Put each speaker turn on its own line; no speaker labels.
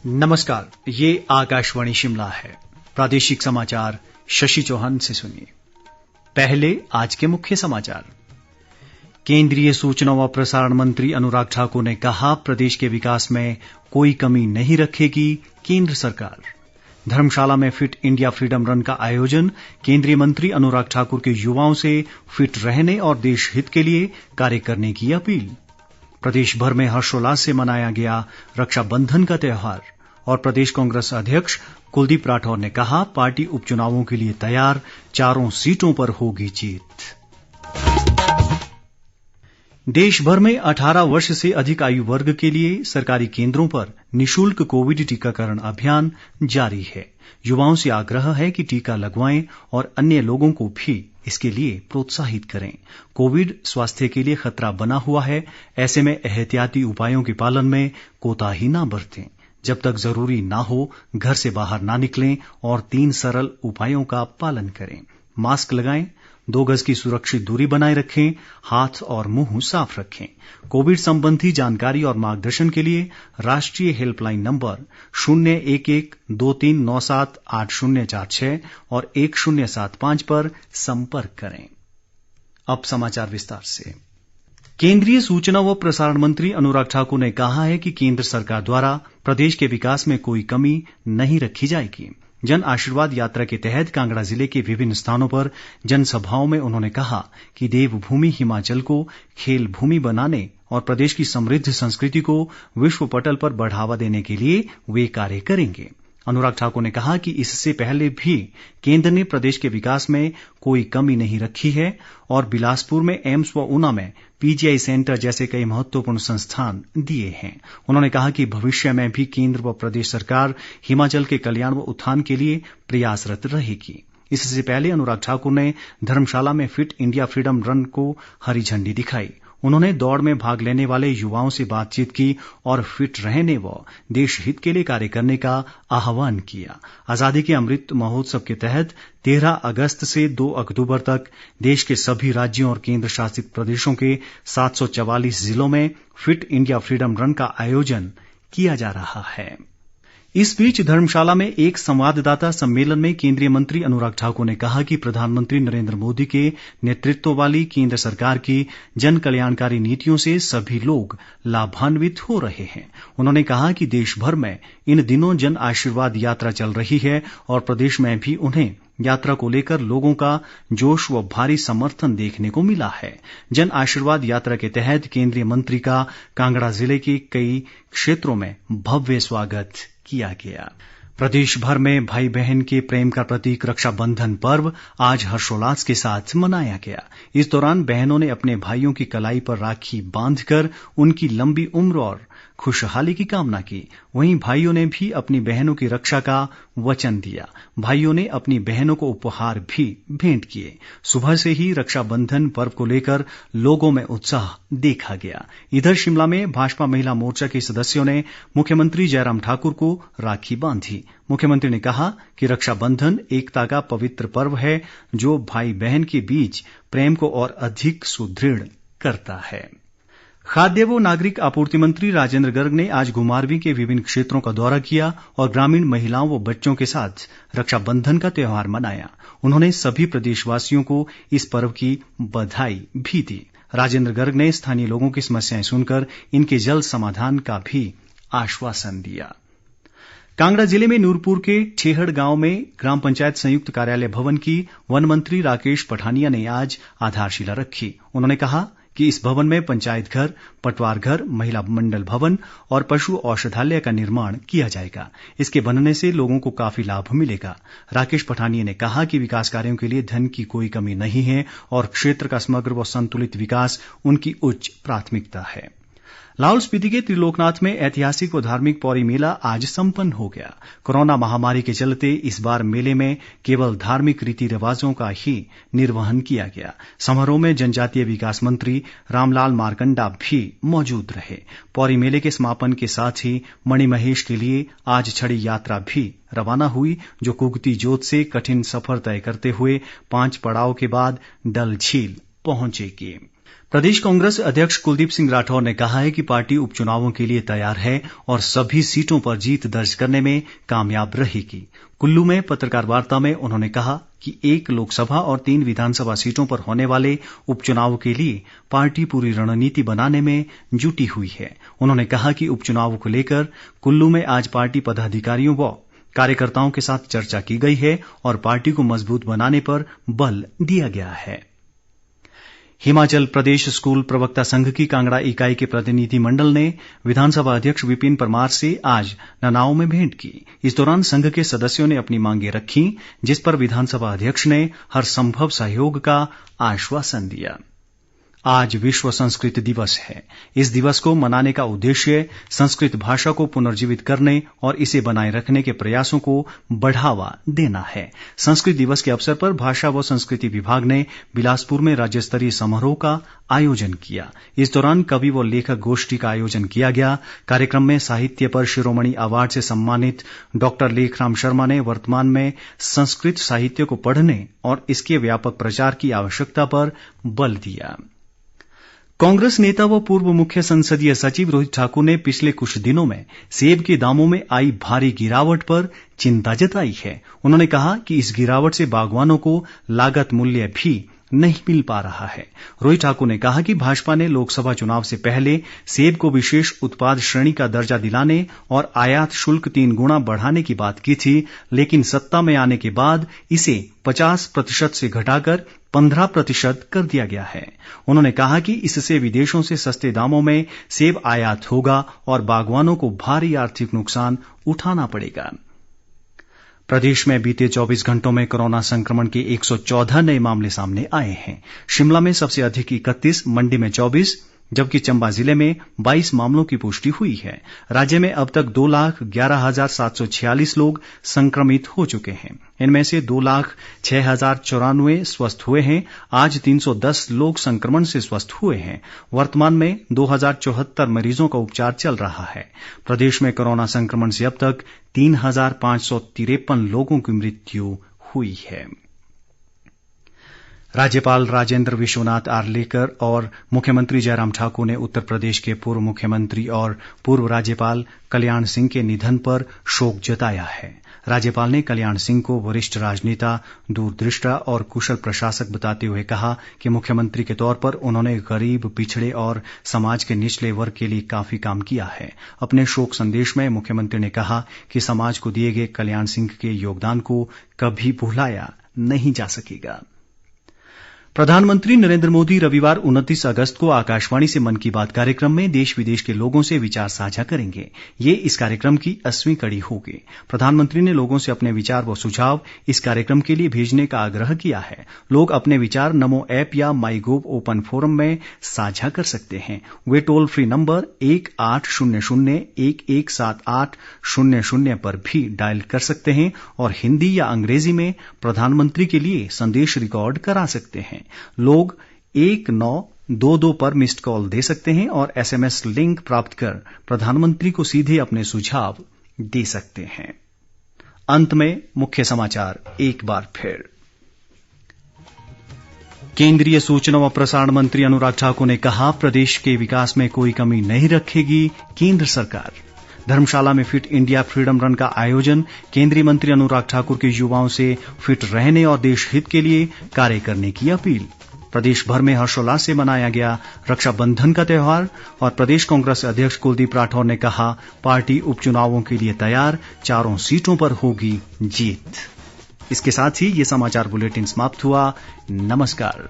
नमस्कार, ये आकाशवाणी शिमला है। प्रादेशिक समाचार शशि चौहान से सुनिए। पहले आज के मुख्य समाचार। केंद्रीय सूचना व प्रसारण मंत्री अनुराग ठाकुर ने कहा, प्रदेश के विकास में कोई कमी नहीं रखेगी केंद्र सरकार। धर्मशाला में फिट इंडिया फ्रीडम रन का आयोजन, केंद्रीय मंत्री अनुराग ठाकुर के युवाओं से फिट रहने और देश हित के लिए कार्य करने की अपील। प्रदेश भर में हर्षोल्लास से मनाया गया रक्षाबंधन का त्यौहार और प्रदेश कांग्रेस अध्यक्ष कुलदीप राठौर ने कहा, पार्टी उपचुनावों के लिए तैयार, 4 सीटों पर होगी जीत। देश भर में 18 वर्ष से अधिक आयु वर्ग के लिए सरकारी केंद्रों पर निशुल्क कोविड टीकाकरण अभियान जारी है। युवाओं से आग्रह है कि टीका लगवाएं और अन्य लोगों को भी इसके लिए प्रोत्साहित करें। कोविड स्वास्थ्य के लिए खतरा बना हुआ है, ऐसे में एहतियाती उपायों के पालन में कोताही ना बरतें। जब तक जरूरी ना हो, घर से बाहर ना निकलें और 3 सरल उपायों का पालन करें। मास्क लगाएं, 2 गज की सुरक्षित दूरी बनाए रखें, हाथ और मुंह साफ रखें। कोविड संबंधी जानकारी और मार्गदर्शन के लिए राष्ट्रीय हेल्पलाइन नंबर 01123978046 और 1075 पर संपर्क करें। अब समाचार विस्तार से। केंद्रीय सूचना व प्रसारण मंत्री अनुराग ठाकुर ने कहा है कि केंद्र सरकार द्वारा प्रदेश के विकास में कोई कमी नहीं रखी जाएगी। जन आशीर्वाद यात्रा के तहत कांगड़ा जिले के विभिन्न स्थानों पर जनसभाओं में उन्होंने कहा कि देवभूमि हिमाचल को खेल भूमि बनाने और प्रदेश की समृद्ध संस्कृति को विश्व पटल पर बढ़ावा देने के लिए वे कार्य करेंगे। अनुराग ठाकुर ने कहा कि इससे पहले भी केंद्र ने प्रदेश के विकास में कोई कमी नहीं रखी है और बिलासपुर में एम्स व ऊना में पीजीआई सेंटर जैसे कई महत्वपूर्ण संस्थान दिए हैं। उन्होंने कहा कि भविष्य में भी केंद्र व प्रदेश सरकार हिमाचल के कल्याण व उत्थान के लिए प्रयासरत रहेगी। इससे पहले अनुराग ठाकुर ने धर्मशाला में फिट इंडिया फ्रीडम रन को हरी झंडी दिखाई। उन्होंने दौड़ में भाग लेने वाले युवाओं से बातचीत की और फिट रहने व देश हित के लिए कार्य करने का आह्वान किया। आज़ादी के अमृत महोत्सव के तहत 13 अगस्त से 2 अक्टूबर तक देश के सभी राज्यों और केंद्र शासित प्रदेशों के 744 जिलों में फिट इंडिया फ्रीडम रन का आयोजन किया जा रहा है। इस बीच धर्मशाला में एक संवाददाता सम्मेलन में केंद्रीय मंत्री अनुराग ठाकुर ने कहा कि प्रधानमंत्री नरेंद्र मोदी के नेतृत्व वाली केंद्र सरकार की जन कल्याणकारी नीतियों से सभी लोग लाभान्वित हो रहे हैं। उन्होंने कहा कि देश भर में इन दिनों जन आशीर्वाद यात्रा चल रही है और प्रदेश में भी उन्हें यात्रा को लेकर लोगों का जोश व भारी समर्थन देखने को मिला है। जन आशीर्वाद यात्रा के तहत केंद्रीय मंत्री का कांगड़ा जिले के कई क्षेत्रों में भव्य स्वागत किया गया। प्रदेश भर में भाई बहन के प्रेम का प्रतीक रक्षाबंधन पर्व आज हर्षोल्लास के साथ मनाया गया। इस दौरान बहनों ने अपने भाइयों की कलाई पर राखी बांधकर उनकी लंबी उम्र और खुशहाली की कामना की। वहीं भाइयों ने भी अपनी बहनों की रक्षा का वचन दिया। भाइयों ने अपनी बहनों को उपहार भी भेंट किए। सुबह से ही रक्षाबंधन पर्व को लेकर लोगों में उत्साह देखा गया। इधर शिमला में भाजपा महिला मोर्चा के सदस्यों ने मुख्यमंत्री जयराम ठाकुर को राखी बांधी। मुख्यमंत्री ने कहा कि रक्षाबंधन एकता का पवित्र पर्व है जो भाई बहन के बीच प्रेम को और अधिक सुदृढ़ करता है। खाद्य व नागरिक आपूर्ति मंत्री राजेंद्र गर्ग ने आज घुमारवीं के विभिन्न क्षेत्रों का दौरा किया और ग्रामीण महिलाओं व बच्चों के साथ रक्षाबंधन का त्यौहार मनाया। उन्होंने सभी प्रदेशवासियों को इस पर्व की बधाई भी दी। राजेंद्र गर्ग ने स्थानीय लोगों की समस्याएं सुनकर इनके जल्द समाधान का भी आश्वासन दिया। कांगड़ा जिले में नूरपुर के ठेहड़ गांव में ग्राम पंचायत संयुक्त कार्यालय भवन की वन मंत्री राकेश पठानिया ने आज आधारशिला रखी। उन्होंने कहा कि इस भवन में पंचायत घर, पटवार घर, महिला मंडल भवन और पशु औषधालय का निर्माण किया जाएगा। इसके बनने से लोगों को काफी लाभ मिलेगा। राकेश पठानिया ने कहा कि विकास कार्यों के लिए धन की कोई कमी नहीं है और क्षेत्र का समग्र व संतुलित विकास उनकी उच्च प्राथमिकता है। लाहौल स्पीति के त्रिलोकनाथ में ऐतिहासिक व धार्मिक पौरी मेला आज संपन्न हो गया। कोरोना महामारी के चलते इस बार मेले में केवल धार्मिक रीति रिवाजों का ही निर्वहन किया गया। समारोह में जनजातीय विकास मंत्री रामलाल मारकंडा भी मौजूद रहे। पौरी मेले के समापन के साथ ही मणिमहेश के लिए आज छड़ी यात्रा भी रवाना हुई, जो कुगती जोत से कठिन सफर तय करते हुए 5 पड़ाव के बाद डल झील पहुंचेगी। प्रदेश कांग्रेस अध्यक्ष कुलदीप सिंह राठौर ने कहा है कि पार्टी उपचुनावों के लिए तैयार है और सभी सीटों पर जीत दर्ज करने में कामयाब रहेगी। कुल्लू में पत्रकार वार्ता में उन्होंने कहा कि 1 लोकसभा और 3 विधानसभा सीटों पर होने वाले उपचुनाव के लिए पार्टी पूरी रणनीति बनाने में जुटी हुई है। उन्होंने कहा कि उपचुनाव को लेकर कुल्लू में आज पार्टी पदाधिकारियों व कार्यकर्ताओं के साथ चर्चा की गई है और पार्टी को मजबूत बनाने पर बल दिया गया है। हिमाचल प्रदेश स्कूल प्रवक्ता संघ की कांगड़ा इकाई के प्रतिनिधिमंडल ने विधानसभा अध्यक्ष विपिन परमार से आज ननाओं में भेंट की। इस दौरान संघ के सदस्यों ने अपनी मांगें रखी, जिस पर विधानसभा अध्यक्ष ने हर संभव सहयोग का आश्वासन दिया। आज विश्व संस्कृत दिवस है। इस दिवस को मनाने का उद्देश्य संस्कृत भाषा को पुनर्जीवित करने और इसे बनाए रखने के प्रयासों को बढ़ावा देना है। संस्कृत दिवस के अवसर पर भाषा व संस्कृति विभाग ने बिलासपुर में राज्य स्तरीय समारोह का आयोजन किया। इस दौरान कवि व लेखक गोष्ठी का आयोजन किया गया। कार्यक्रम में साहित्य पर शिरोमणि अवार्ड से सम्मानित डॉक्टर लेखराम शर्मा ने वर्तमान में संस्कृत साहित्य को पढ़ने और इसके व्यापक प्रचार की आवश्यकता पर बल दिया। कांग्रेस नेता व पूर्व मुख्य संसदीय सचिव रोहित ठाकुर ने पिछले कुछ दिनों में सेब के दामों में आई भारी गिरावट पर चिंता जताई है। उन्होंने कहा कि इस गिरावट से बागवानों को लागत मूल्य भी नहीं मिल पा रहा है। रोहित ठाकुर ने कहा कि भाजपा ने लोकसभा चुनाव से पहले सेब को विशेष उत्पाद श्रेणी का दर्जा दिलाने और आयात शुल्क 3 गुना बढ़ाने की बात की थी, लेकिन सत्ता में आने के बाद इसे 50% से घटाकर 15% कर दिया गया है। उन्होंने कहा कि इससे विदेशों से सस्ते दामों में सेब आयात होगा और बागवानों को भारी आर्थिक नुकसान उठाना पड़ेगा। प्रदेश में बीते 24 घंटों में कोरोना संक्रमण के 114 नए मामले सामने आए हैं। शिमला में सबसे अधिक 31, मंडी में 24, जबकि चंबा जिले में 22 मामलों की पुष्टि हुई है। राज्य में अब तक 2,11,746 लोग संक्रमित हो चुके हैं। इनमें से 2,06,094 स्वस्थ हुए हैं। आज 310 लोग संक्रमण से स्वस्थ हुए हैं। वर्तमान में 2,074 मरीजों का उपचार चल रहा है। प्रदेश में कोरोना संक्रमण से अब तक 3,553 लोगों की मृत्यु हुई है। राज्यपाल राजेंद्र विश्वनाथ आर्लेकर और मुख्यमंत्री जयराम ठाकुर ने उत्तर प्रदेश के पूर्व मुख्यमंत्री और पूर्व राज्यपाल कल्याण सिंह के निधन पर शोक जताया है। राज्यपाल ने कल्याण सिंह को वरिष्ठ राजनेता, दूरदृष्टा और कुशल प्रशासक बताते हुए कहा कि मुख्यमंत्री के तौर पर उन्होंने गरीब, पिछड़े और समाज के निचले वर्ग के लिए काफी काम किया है। अपने शोक संदेश में मुख्यमंत्री ने कहा कि समाज को दिए गए कल्याण सिंह के योगदान को कभी भुलाया नहीं जा सकेगा। प्रधानमंत्री नरेंद्र मोदी रविवार 29 अगस्त को आकाशवाणी से मन की बात कार्यक्रम में देश विदेश के लोगों से विचार साझा करेंगे। ये इस कार्यक्रम की 80वीं कड़ी होगी। प्रधानमंत्री ने लोगों से अपने विचार व सुझाव इस कार्यक्रम के लिए भेजने का आग्रह किया है। लोग अपने विचार नमो ऐप या माईगोव ओपन फोरम में साझा कर सकते हैं। वे टोल फ्री नंबर 1800-117800 पर भी डायल कर सकते हैं और हिंदी या अंग्रेजी में प्रधानमंत्री के लिए संदेश रिकॉर्ड करा सकते हैं। लोग 1922 पर मिस्ड कॉल दे सकते हैं और SMS लिंक प्राप्त कर प्रधानमंत्री को सीधे अपने सुझाव दे सकते हैं। अंत में मुख्य समाचार एक बार फिर। केंद्रीय सूचना व प्रसारण मंत्री अनुराग ठाकुर ने कहा, प्रदेश के विकास में कोई कमी नहीं रखेगी केंद्र सरकार। धर्मशाला में फिट इंडिया फ्रीडम रन का आयोजन। केंद्रीय मंत्री अनुराग ठाकुर के युवाओं से फिट रहने और देश हित के लिए कार्य करने की अपील। प्रदेश भर में हर्षोल्लास से मनाया गया रक्षाबंधन का त्यौहार और प्रदेश कांग्रेस अध्यक्ष कुलदीप राठौर ने कहा, पार्टी उपचुनावों के लिए तैयार, 4 सीटों पर होगी जीत। इसके साथ ही ये समाचार बुलेटिन समाप्त हुआ। नमस्कार।